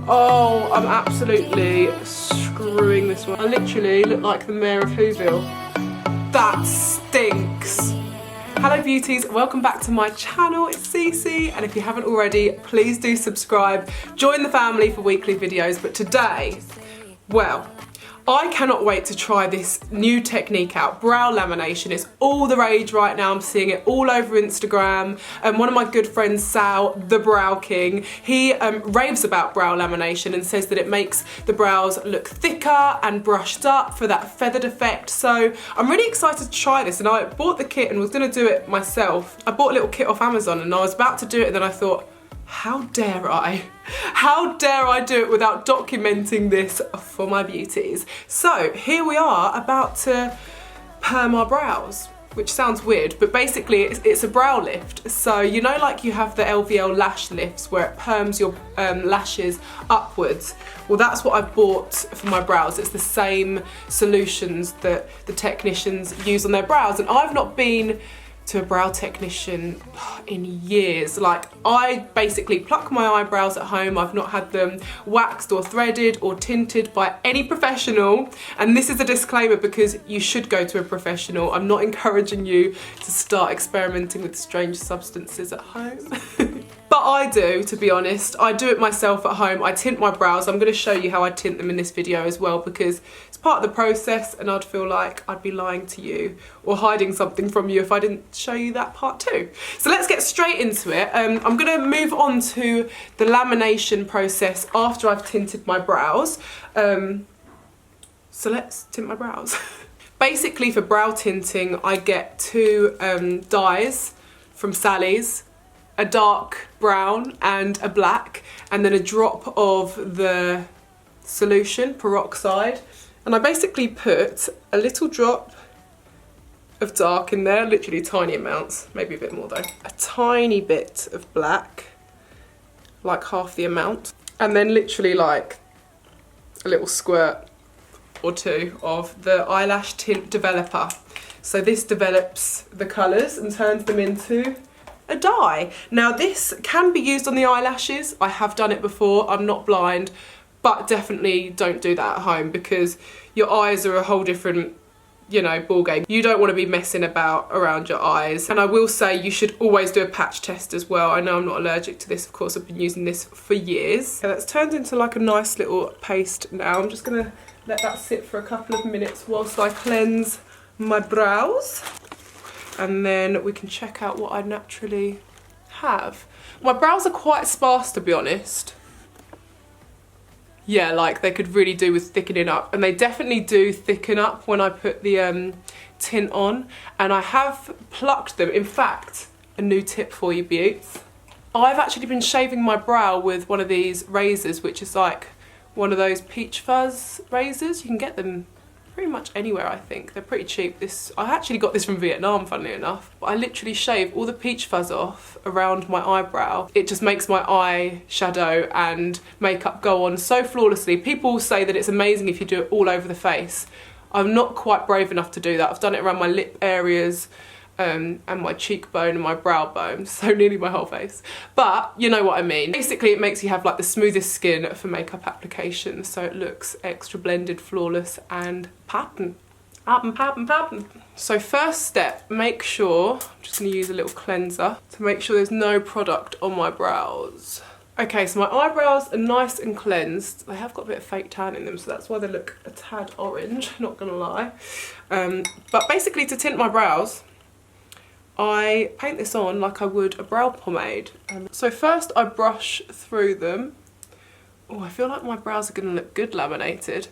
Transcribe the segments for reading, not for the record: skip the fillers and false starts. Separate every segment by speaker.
Speaker 1: Oh, I'm absolutely screwing this one. I literally look like the mayor of Whoville. That stinks. Hello beauties, welcome back to my channel. It's Cece, and if you haven't already, please do subscribe. Join the family for weekly videos. But today, well, I cannot wait to try this new technique out. Brow lamination is all the rage right now. I'm seeing it all over Instagram. One of my good friends, Sal, the Brow King, he raves about brow lamination and says that it makes the brows look thicker and brushed up for that feathered effect. So I'm really excited to try this, and I bought the kit and was gonna do it myself. I bought a little kit off Amazon and I was about to do it, and then I thought, how dare I? How dare I do it without documenting this for my beauties? So here we are about to perm our brows, which sounds weird, but basically it's a brow lift. So you know, like you have the LVL lash lifts where it perms your lashes upwards. Well, that's what I bought for my brows. It's the same solutions that the technicians use on their brows, and I've not been to a brow technician in years. Like, I basically pluck my eyebrows at home. I've not had them waxed or threaded or tinted by any professional. And this is a disclaimer because you should go to a professional. I'm not encouraging you to start experimenting with strange substances at home. But I do, to be honest. I do it myself at home. I tint my brows. I'm gonna show you how I tint them in this video as well, because it's part of the process and I'd feel like I'd be lying to you or hiding something from you if I didn't show you that part too. So let's get straight into it. I'm gonna move on to the lamination process after I've tinted my brows. So let's tint my brows. Basically, for brow tinting, I get two dyes from Sally's, a dark brown and a black, and then a drop of the solution, peroxide. And I basically put a little drop of dark in there, literally tiny amounts, maybe a bit more though. A tiny bit of black, like half the amount. And then literally like a little squirt or two of the eyelash tint developer. So this develops the colours and turns them into a dye. Now this can be used on the eyelashes. I have done it before, I'm not blind, but definitely don't do that at home because your eyes are a whole different, you know, ball game. You don't want to be messing about around your eyes. And I will say you should always do a patch test as well. I know I'm not allergic to this, of course I've been using this for years. Okay, that's turned into like a nice little paste now. I'm just gonna let that sit for a couple of minutes whilst I cleanse my brows. And then we can check out what I naturally have. My brows are quite sparse, to be honest. Yeah, like they could really do with thickening up, and they definitely do thicken up when I put the tint on. And I have plucked them. In fact, a new tip for you beauts. I've actually been shaving my brow with one of these razors, which is like one of those peach fuzz razors. You can get them pretty much anywhere, I think. They're pretty cheap. I actually got this from Vietnam, funnily enough. But I literally shave all the peach fuzz off around my eyebrow. It just makes my eye shadow and makeup go on so flawlessly. People say that it's amazing if you do it all over the face. I'm not quite brave enough to do that. I've done it around my lip areas, and my cheekbone and my brow bone, so nearly my whole face. But you know what I mean. Basically it makes you have like the smoothest skin for makeup application, so it looks extra blended, flawless and pattern. So first step, make sure, I'm just gonna use a little cleanser to make sure there's no product on my brows. Okay, so my eyebrows are nice and cleansed. They have got a bit of fake tan in them, so that's why they look a tad orange, not gonna lie. But basically to tint my brows, I paint this on like I would a brow pomade. So first I brush through them. Oh, I feel like my brows are gonna look good laminated.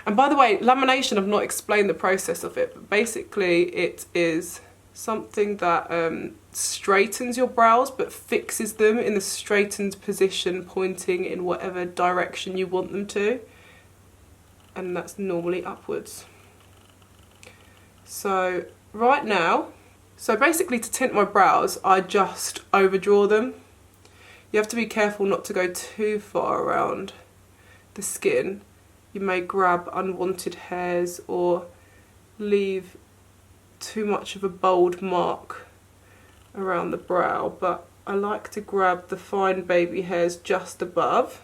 Speaker 1: And by the way, lamination, I've not explained the process of it, but basically it is something that straightens your brows but fixes them in the straightened position, pointing in whatever direction you want them to. And that's normally upwards. So right now, so basically to tint my brows, I just overdraw them. You have to be careful not to go too far around the skin. You may grab unwanted hairs or leave too much of a bold mark around the brow, but I like to grab the fine baby hairs just above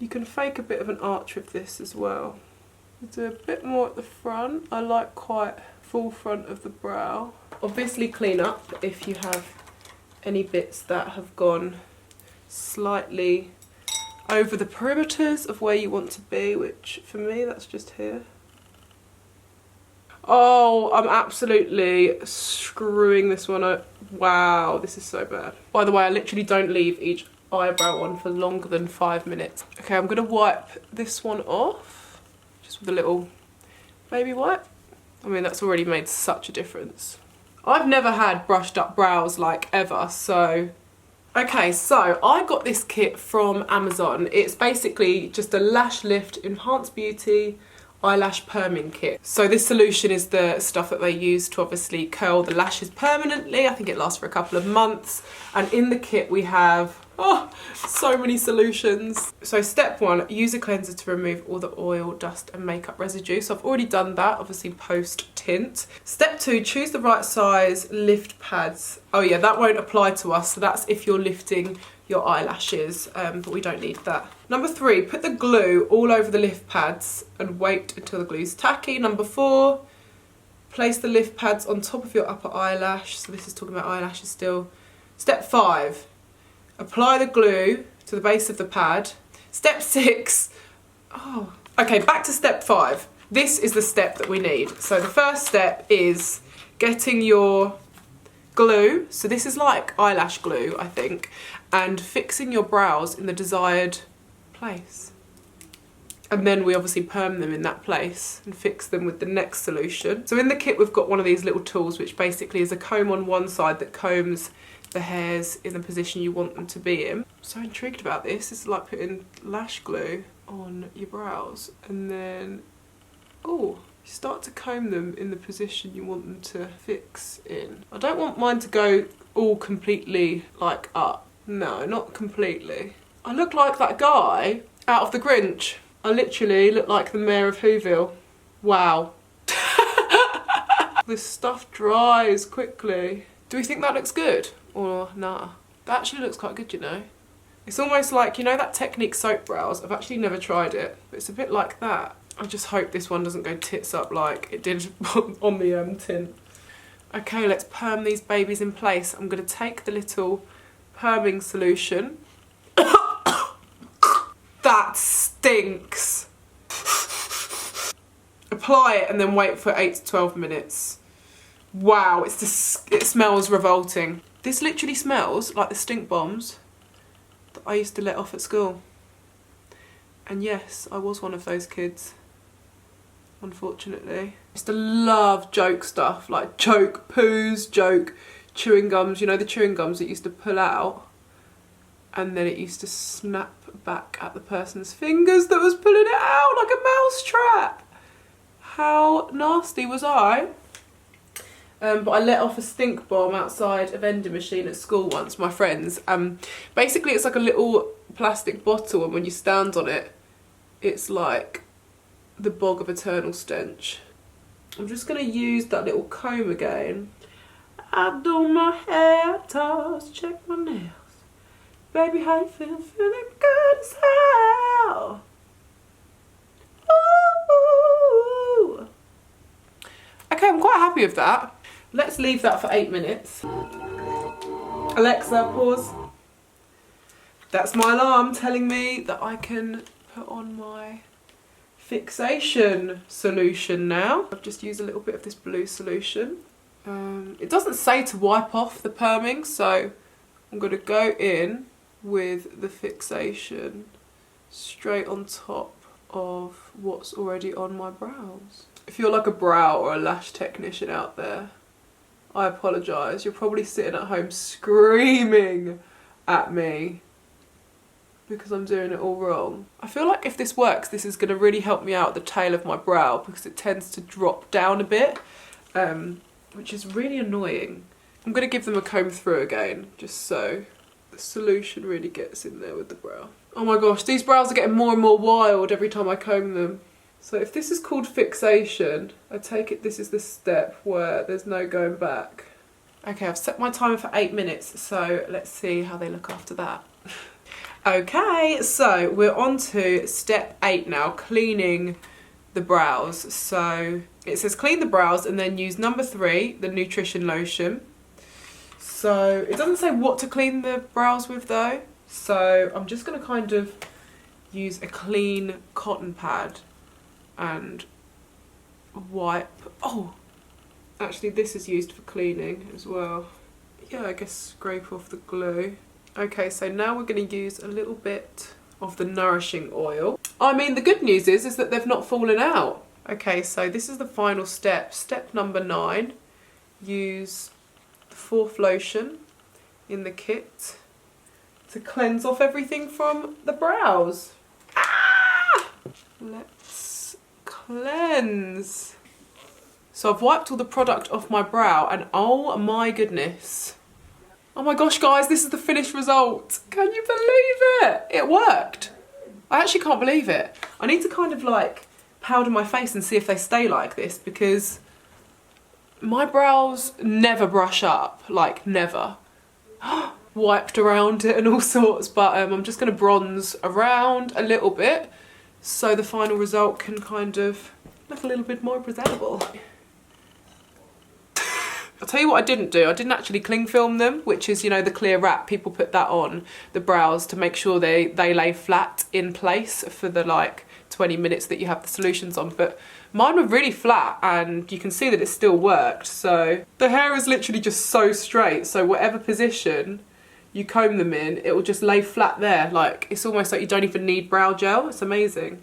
Speaker 1: You can fake a bit of an arch with this as well. Do a bit more at the front. I like quite full front of the brow. Obviously clean up if you have any bits that have gone slightly over the perimeters of where you want to be, which for me that's just here. Oh, I'm absolutely screwing this one up. Wow, this is so bad. By the way, I literally don't leave each eyebrow on for longer than 5 minutes. Okay, I'm gonna wipe this one off, just with a little baby wipe. I mean, that's already made such a difference. I've never had brushed up brows like ever, so. Okay, so I got this kit from Amazon. It's basically just a lash lift enhanced beauty eyelash perming kit. So this solution is the stuff that they use to obviously curl the lashes permanently. I think it lasts for a couple of months. And in the kit we have, oh, so many solutions. So step 1, use a cleanser to remove all the oil, dust and makeup residue. So I've already done that, obviously post tint. Step 2, choose the right size lift pads. Oh yeah, that won't apply to us. So that's if you're lifting your eyelashes, but we don't need that. Number 3, put the glue all over the lift pads and wait until the glue's tacky. Number 4, place the lift pads on top of your upper eyelash. So this is talking about eyelashes still. Step 5, apply the glue to the base of the pad. Step 6, oh, okay, back to step 5. This is the step that we need. So the first step is getting your glue, so this is like eyelash glue, I think, and fixing your brows in the desired place. And then we obviously perm them in that place and fix them with the next solution. So in the kit we've got one of these little tools which basically is a comb on one side that combs the hairs in the position you want them to be in. I'm so intrigued about this. It's like putting lash glue on your brows and then, oh, you start to comb them in the position you want them to fix in. I don't want mine to go all completely like up. No, not completely. I look like that guy out of The Grinch. I literally look like the mayor of Whoville. Wow. This stuff dries quickly. Do we think that looks good? Or nah? That actually looks quite good, you know. It's almost like, you know that Technique soap brows? I've actually never tried it, but it's a bit like that. I just hope this one doesn't go tits up like it did on the tint. Okay, let's perm these babies in place. I'm going to take the little perming solution. That stinks. Apply it and then wait for 8 to 12 minutes. Wow, it smells revolting. This literally smells like the stink bombs that I used to let off at school. And yes, I was one of those kids. Unfortunately. I used to love joke stuff, like joke poos, joke chewing gums. You know the chewing gums that used to pull out and then it used to snap back at the person's fingers that was pulling it out like a mouse trap. How nasty was I? But I let off a stink bomb outside a vending machine at school once, my friends. Basically it's like a little plastic bottle and when you stand on it, it's like the bog of eternal stench. I'm just going to use that little comb again. I do my hair toss, check my nails. Baby, how you feel? Feeling good as hell. Ooh. Okay, I'm quite happy with that. Let's leave that for 8 minutes. Alexa, pause. That's my alarm telling me that I can put on my fixation solution now. I've just used a little bit of this blue solution. It doesn't say to wipe off the perming, so I'm going to go in with the fixation straight on top of what's already on my brows. If you're like a brow or a lash technician out there, I apologise. You're probably sitting at home screaming at me because I'm doing it all wrong. I feel like if this works, this is going to really help me out at the tail of my brow because it tends to drop down a bit, which is really annoying. I'm going to give them a comb through again, just so the solution really gets in there with the brow. Oh my gosh, these brows are getting more and more wild every time I comb them. So if this is called fixation, I take it this is the step where there's no going back. Okay, I've set my timer for 8 minutes, so let's see how they look after that. Okay, so we're on to step 8 now, cleaning the brows. So it says clean the brows and then use number 3, the nutrition lotion. So it doesn't say what to clean the brows with though. So I'm just going to kind of use a clean cotton pad and wipe. Oh, actually this is used for cleaning as well. Yeah, I guess scrape off the glue. Okay, so now we're going to use a little bit of the nourishing oil. I mean, the good news is that they've not fallen out. Okay, so this is the final step. Step number 9. Use the 4th lotion in the kit to cleanse off everything from the brows. Ah! Let's cleanse. So I've wiped all the product off my brow and oh my goodness. Oh my gosh, guys, this is the finished result. Can you believe it? It worked. I actually can't believe it. I need to kind of like powder my face and see if they stay like this because my brows never brush up, like never. Wiped around it and all sorts, but I'm just going to bronze around a little bit so the final result can kind of look a little bit more presentable. I'll tell you what I didn't do. I didn't actually cling film them, which is, you know, the clear wrap. People put that on the brows to make sure they lay flat in place for the like 20 minutes that you have the solutions on. But mine were really flat and you can see that it still worked. So the hair is literally just so straight. So whatever position you comb them in, it will just lay flat there. Like it's almost like you don't even need brow gel. It's amazing.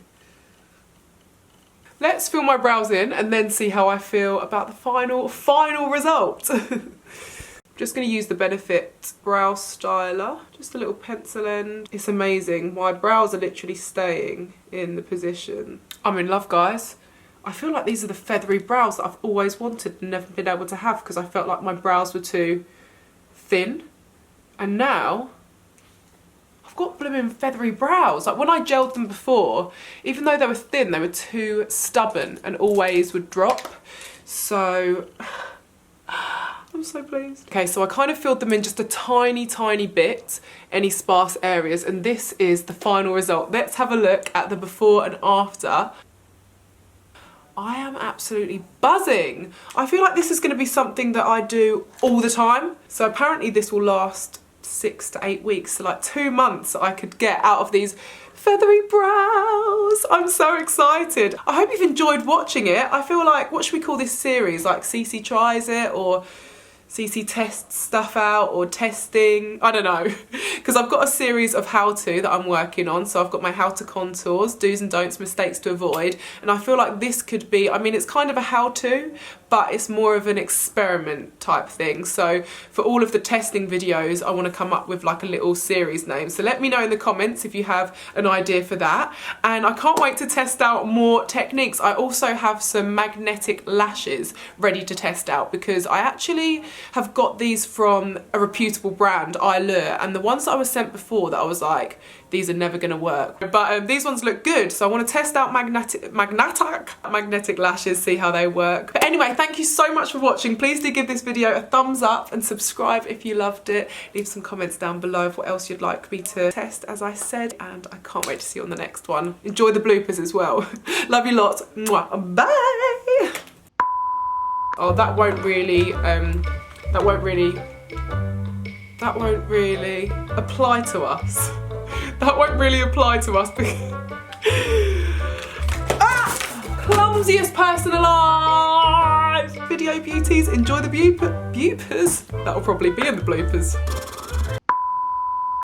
Speaker 1: Let's fill my brows in and then see how I feel about the final result. Just going to use the Benefit Brow Styler, just a little pencil end. It's amazing. My brows are literally staying in the position. I'm in love, guys. I feel like these are the feathery brows that I've always wanted and never been able to have because I felt like my brows were too thin. And now I've got blooming feathery brows. Like when I gelled them before, even though they were thin, they were too stubborn and always would drop. So I'm so pleased. Okay, so I kind of filled them in just a tiny bit, any sparse areas, and this is the final result. Let's have a look at the before and after. I am absolutely buzzing. I feel like this is going to be something that I do all the time. So apparently this will last 6 to 8 weeks, so like 2 months I could get out of these feathery brows. I'm so excited. I hope you've enjoyed watching it. I feel like, what should we call this series? Like Cece tries it, or Cece tests stuff out, or testing, I don't know. Because I've got a series of how-to that I'm working on. So I've got my how-to contours, do's and don'ts, mistakes to avoid. And I feel like this could be, I mean, it's kind of a how-to, but it's more of an experiment type thing. So for all of the testing videos, I want to come up with like a little series name. So let me know in the comments if you have an idea for that. And I can't wait to test out more techniques. I also have some magnetic lashes ready to test out because I actually have got these from a reputable brand, Allure, and the ones that I was sent before that I was like, these are never going to work. But these ones look good, so I want to test out magnetic lashes, see how they work. But anyway, thank you so much for watching. Please do give this video a thumbs up and subscribe if you loved it. Leave some comments down below of what else you'd like me to test, as I said, and I can't wait to see you on the next one. Enjoy the bloopers as well. Love you lots. Mwah. Bye! Oh, that won't really apply to us. That won't really apply to us because clumsiest person alive! Video beauties, enjoy the bloopers. That'll probably be in the bloopers.